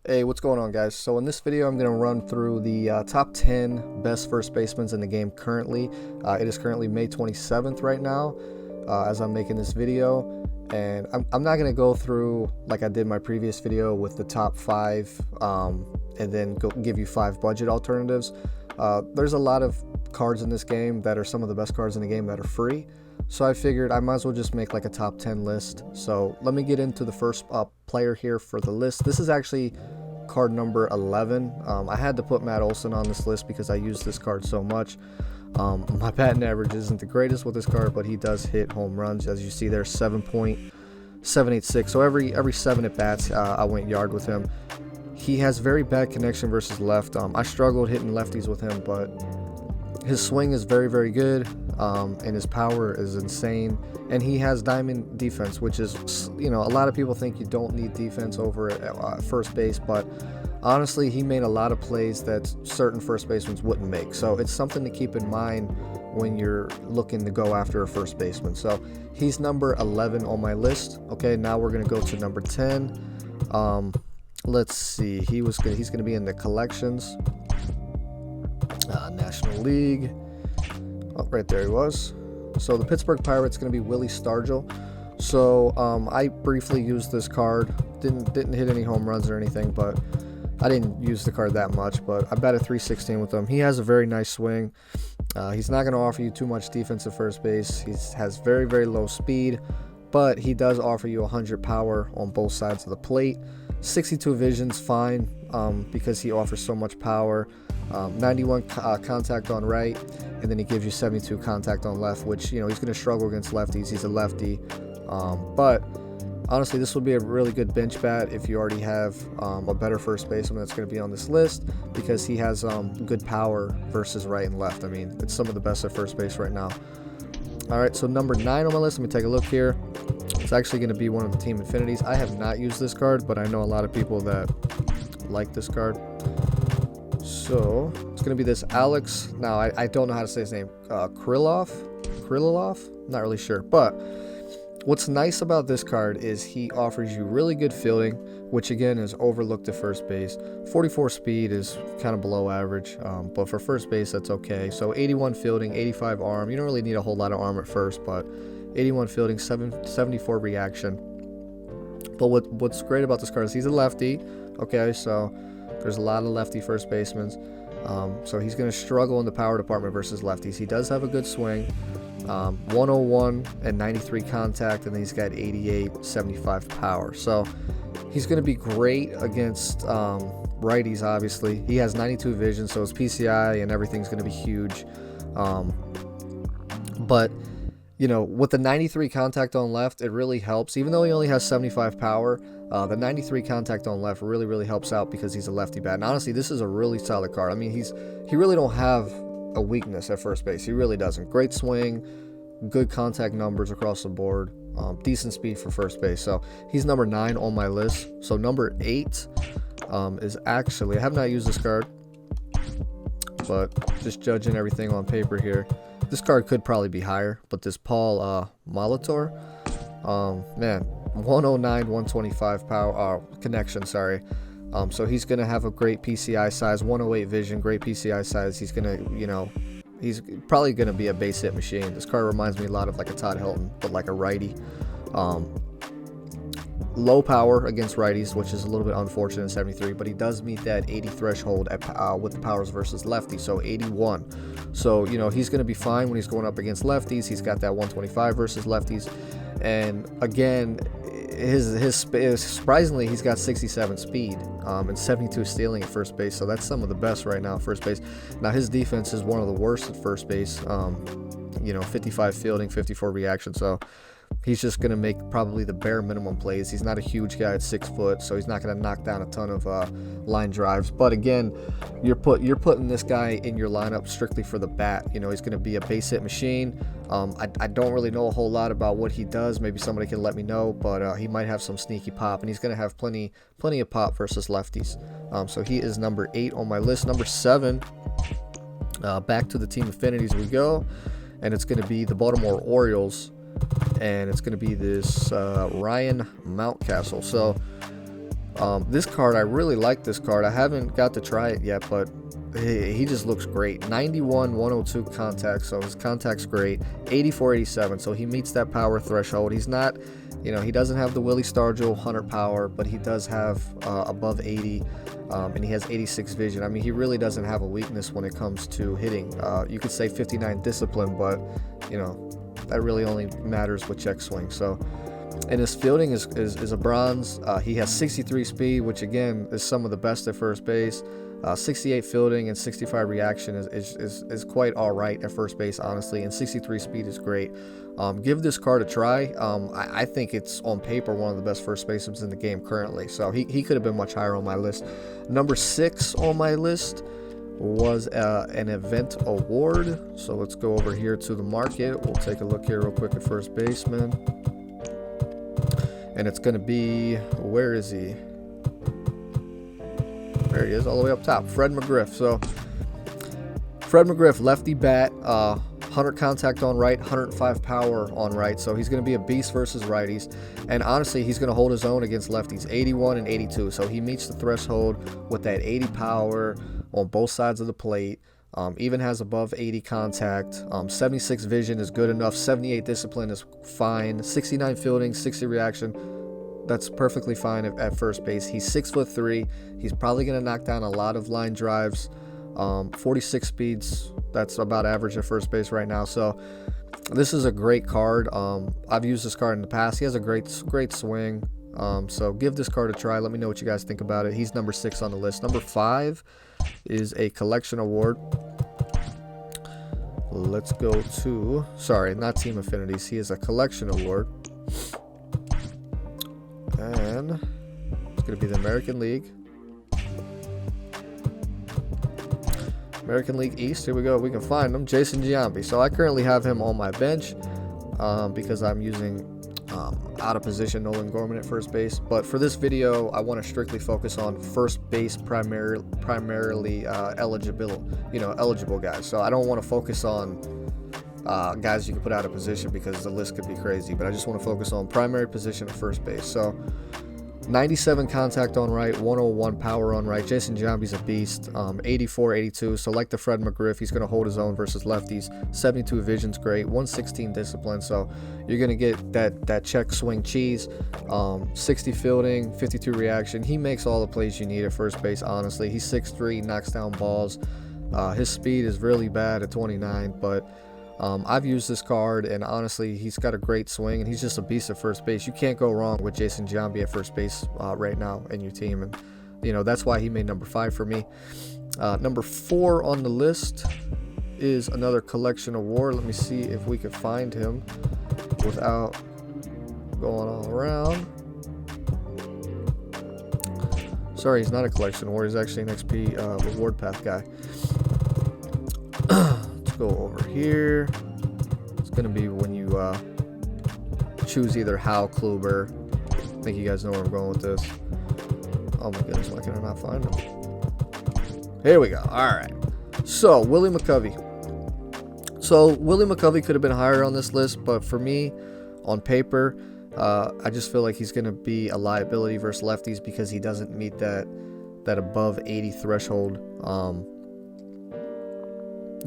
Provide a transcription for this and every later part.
Hey, what's going on, guys? So in this video, I'm going to run through the top 10 best first basemen in the game currently. It is currently May 27th right now as I'm making this video. And I'm not going to go through like I did my previous video with the top 5 and then give you 5 budget alternatives. There's a lot of cards in this game that are some of the best cards in the game that are free. So I figured I might as well just make like a top 10 list. So let me get into the first player here for the list. This is actually card number 11. I had to put Matt Olsen on this list because I use this card so much. My batting average isn't the greatest with this card, but he does hit home runs. As you see there, 7.786. So every 7 at bats, I went yard with him. He has very bad connection versus left. I struggled hitting lefties with him, but his swing is very, very good, and his power is insane. And he has diamond defense, which is, you know, a lot of people think you don't need defense over at first base, but honestly, he made a lot of plays that certain first basemen wouldn't make. So it's something to keep in mind when you're looking to go after a first baseman. So he's number 11 on my list. Okay, now we're gonna go to number 10. Let's see. He's gonna be in the collections. National League. Oh, right there he was. So the Pittsburgh Pirates going to be Willie Stargell. So I briefly used this card. Didn't hit any home runs or anything, but I didn't use the card that much. But I batted 316 with him. He has a very nice swing. He's not going to offer you too much defense at first base. He has very, very low speed, but he does offer you 100 power on both sides of the plate. 62 vision's fine because he offers so much power. 91 contact on right, and then he gives you 72 contact on left, which, you know, he's going to struggle against lefties. He's a lefty, but honestly, this would be a really good bench bat if you already have a better first baseman that's going to be on this list, because he has good power versus right and left. I mean, it's some of the best at first base right now. All right, so number 9 on my list, let me take a look here. It's actually going to be one of the Team Infinities. I have not used this card, but I know a lot of people that like this card. So it's going to be this Alex. Now, I don't know how to say his name. Krylov? Not really sure. But what's nice about this card is he offers you really good fielding, which again is overlooked at first base. 44 speed is kind of below average, but for first base, that's okay. So 81 fielding, 85 arm. You don't really need a whole lot of arm at first, but 81 fielding, 74 reaction. But what's great about this card is he's a lefty. Okay, so there's a lot of lefty first basemen, so he's going to struggle in the power department versus lefties. He does have a good swing, 101 and 93 contact, and then he's got 88, 75 power. So he's going to be great against righties, obviously. He has 92 vision, so his PCI and everything's going to be huge. But, you know, with the 93 contact on left, it really helps. Even though he only has 75 power, the 93 contact on left really helps out because he's a lefty bat. And honestly, this is a really solid card. I mean, he really don't have a weakness at first base. He really doesn't. Great swing, good contact numbers across the board, decent speed for first base. So he's number 9 on my list. So number 8 is actually, I have not used this card, but just judging everything on paper here, this card could probably be higher, but this Paul Molitor, man, 109, 125 power connection, sorry. So he's going to have a great PCI size, 108 vision, great PCI size. He's going to, you know, he's probably going to be a base hit machine. This card reminds me a lot of like a Todd Hilton, but like a righty. Low power against righties, which is a little bit unfortunate in 73, but he does meet that 80 threshold at, with the powers versus lefty, so 81. So, you know, he's going to be fine when he's going up against lefties. He's got that 125 versus lefties. And again, surprisingly, he's got 67 speed and 72 stealing at first base, so that's some of the best right now at first base. Now, his defense is one of the worst at first base, you know, 55 fielding, 54 reaction, so he's just going to make probably the bare minimum plays. He's not a huge guy at 6 foot, so he's not going to knock down a ton of line drives. But again, you're putting this guy in your lineup strictly for the bat. You know, he's going to be a base hit machine. I don't really know a whole lot about what he does. Maybe somebody can let me know, but he might have some sneaky pop, and he's going to have plenty of pop versus lefties. So he is number 8 on my list. Number 7, back to the Team Affinities we go, and it's going to be the Baltimore Orioles. And it's going to be this Ryan Mountcastle. So This card, I really like this card. I haven't got to try it yet, but he just looks great. 91, 102 contact, so his contact's great. 84, 87, so he meets that power threshold. He's not, he doesn't have the Willie Stargell 100 power, but he does have above 80, and he has 86 vision. I mean, he really doesn't have a weakness when it comes to hitting. You could say 59 discipline, but, that really only matters with check swing. So, and his fielding is a bronze. He has 63 speed, which again is some of the best at first base. 68 fielding and 65 reaction is quite all right at first base, honestly, and 63 speed is great. Give this card a try. I think it's on paper one of the best first basemen in the game currently, so he could have been much higher on my list. Number 6 on my list was an event award. So let's go over here to the market. We'll take a look here real quick at first baseman, and it's going to be, where is he? There he is, all the way up top. Fred McGriff. So, Fred McGriff, lefty bat, 100 contact on right, 105 power on right. So, he's going to be a beast versus righties. And honestly, he's going to hold his own against lefties, 81 and 82. So, he meets the threshold with that 80 power on both sides of the plate. Even has above 80 contact. 76 vision is good enough. 78 discipline is fine. 69 fielding, 60 reaction. That's perfectly fine at first base. He's 6'3". He's probably going to knock down a lot of line drives. 46 speeds. That's about average at first base right now. So this is a great card. I've used this card in the past. He has a great swing. So give this card a try. Let me know what you guys think about it. He's number 6 on the list. Number 5 is a collection award. Let's go to, sorry, not team affinities. He is a collection award. And it's going to be the American League. American League East. Here we go. We can find him. Jason Giambi. So I currently have him on my bench because I'm using out of position Nolan Gorman at first base. But for this video, I want to strictly focus on first base primarily eligible guys. So I don't want to focus on guys you can put out of position because the list could be crazy, but I just want to focus on primary position at first base. So 97 contact on right, 101 power on right. Jason Giambi's a beast. 84, 82. So like the Fred McGriff, he's going to hold his own versus lefties. 72 vision's great. 116 discipline. So you're going to get that check swing cheese. 60 fielding, 52 reaction. He makes all the plays you need at first base, honestly. He's 6'3", knocks down balls. His speed is really bad at 29, but I've used this card, and honestly, he's got a great swing, and he's just a beast at first base. You can't go wrong with Jason Giambi at first base right now in your team, and that's why he made number 5 for me. Number 4 on the list is another collection award. Let me see if we could find him without going all around. Sorry, he's not a collection award. He's actually an XP reward path guy. Go over here. It's gonna be when you choose either Hal, Kluber. I think you guys know where I'm going with this. Oh my goodness, why can I not find him? Here we go. All right. So Willie McCovey. So Willie McCovey could have been higher on this list, but for me, on paper, I just feel like he's gonna be a liability versus lefties because he doesn't meet that above 80 threshold.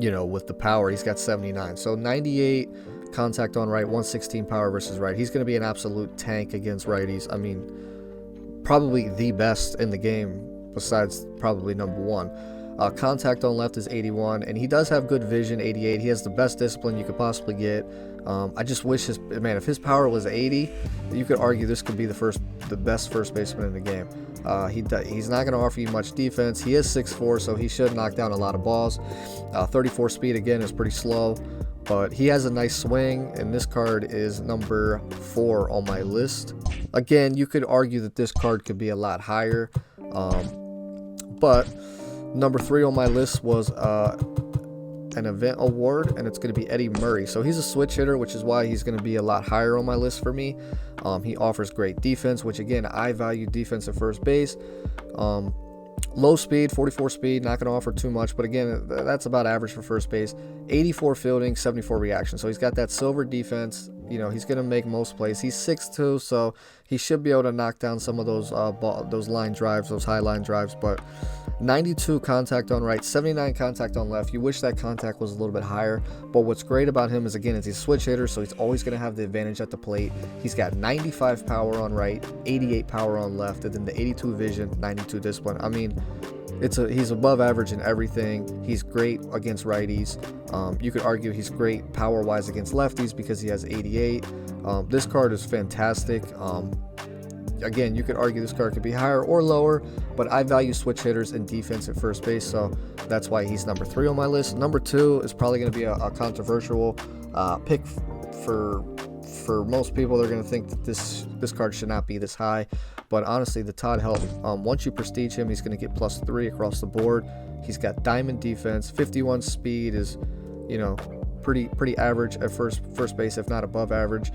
With the power, he's got 79. So 98 contact on right, 116 power versus right. He's going to be an absolute tank against righties. I mean, probably the best in the game besides probably number 1. Contact on left is 81, and he does have good vision, 88. He has the best discipline you could possibly get. I just wish if his power was 80, you could argue this could be the best first baseman in the game. He's not going to offer you much defense. He is 6'4", so he should knock down a lot of balls. 34 speed, again, is pretty slow, but he has a nice swing, and this card is number 4 on my list. Again, you could argue that this card could be a lot higher, but number 3 on my list was an event award, and it's going to be Eddie Murray. So he's a switch hitter, which is why he's going to be a lot higher on my list for me. He offers great defense, which again, I value defense at first base. Low speed, 44 speed, not going to offer too much, but again, that's about average for first base. 84 fielding, 74 reaction. So he's got that silver defense, You know, he's going to make most plays. He's 6'2", so he should be able to knock down some of those those line drives, those high line drives. But 92 contact on right, 79 contact on left. You wish that contact was a little bit higher. But what's great about him is, again, he's a switch hitter, so he's always going to have the advantage at the plate. He's got 95 power on right, 88 power on left, and then the 82 vision, 92 discipline. I mean, he's above average in everything. He's great against righties. You could argue he's great power-wise against lefties because he has 88. This card is fantastic. Again, you could argue this card could be higher or lower, but I value switch hitters and defense at first base, so that's why he's number 3 on my list. Number 2 is probably going to be a controversial pick for most people. They're going to think that this card should not be this high, but honestly, the Todd Helton, once you prestige him, he's going to get +3 across the board. He's got diamond defense, 51 speed is, you know, pretty average at first base, if not above average.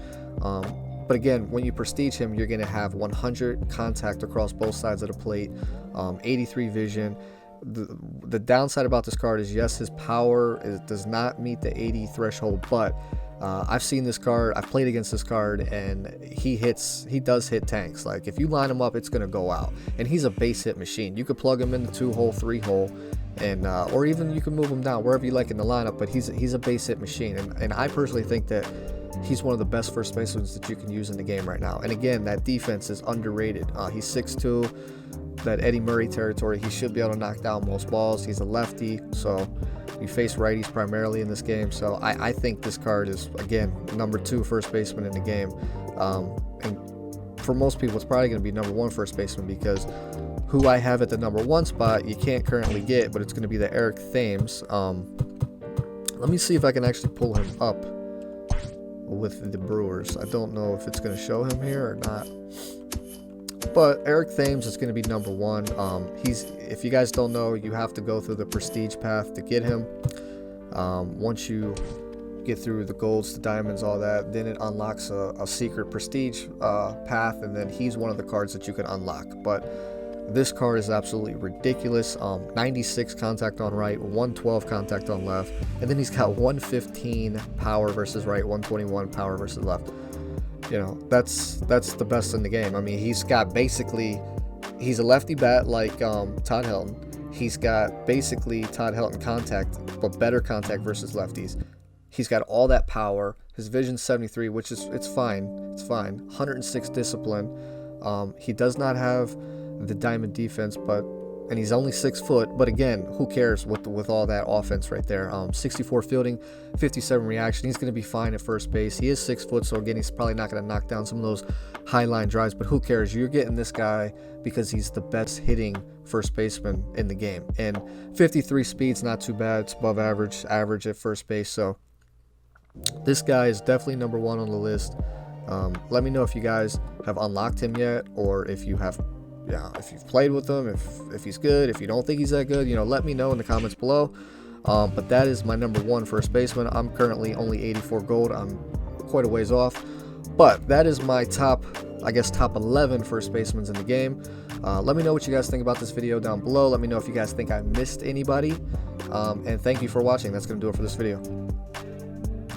But again, when you prestige him, you're going to have 100 contact across both sides of the plate, 83 vision. The downside about this card is, yes, his power does not meet the 80 threshold, but I've seen this card, I've played against this card, and he does hit tanks. Like, if you line him up, it's going to go out. And he's a base hit machine. You could plug him in the 2-hole, 3-hole, and or even you can move him down wherever you like in the lineup, but he's a base hit machine. And I personally think that he's one of the best first basemen that you can use in the game right now. And again, that defense is underrated. He's 6'2", that Eddie Murray territory. He should be able to knock down most balls. He's a lefty, so you face righties primarily in this game. So I think this card is, again, number 2 first baseman in the game. And for most people, it's probably going to be number 1 first baseman, because who I have at the number 1 spot, you can't currently get, but it's going to be the Eric Thames. Let me see if I can actually pull him up with the Brewers. I don't know if it's going to show him here or not, but Eric Thames is going to be number 1. If you guys don't know, you have to go through the prestige path to get him. Once you get through the golds, the diamonds, all that, then it unlocks a secret prestige path, and then he's one of the cards that you can unlock. But this card is absolutely ridiculous. 96 contact on right, 112 contact on left, and then he's got 115 power versus right, 121 power versus left. You know, that's the best in the game. I mean, he's got basically, he's a lefty bat like Todd Helton. He's got basically Todd Helton contact, but better contact versus lefties. He's got all that power. His vision's 73, which is, it's fine. 106 discipline. He does not have the diamond defense, and he's only 6 foot, but again, who cares with all that offense right there. 64 fielding, 57 reaction. He's going to be fine at first base. He is 6 foot, so again, he's probably not going to knock down some of those high line drives, but who cares? You're getting this guy because he's the best hitting first baseman in the game, and 53 speed's not too bad. It's above average at first base, so this guy is definitely number 1 on the list. Let me know if you guys have unlocked him yet, or if you have, if you've played with him, if he's good, if you don't think he's that good, you know, let me know in the comments below. But that is my number 1 first baseman. I'm currently only 84 gold. I'm quite a ways off, but that is my top 11 first basemen in the game. Let me know what you guys think about this video down below. Let me know if you guys think I missed anybody, and thank you for watching. That's going to do it for this video.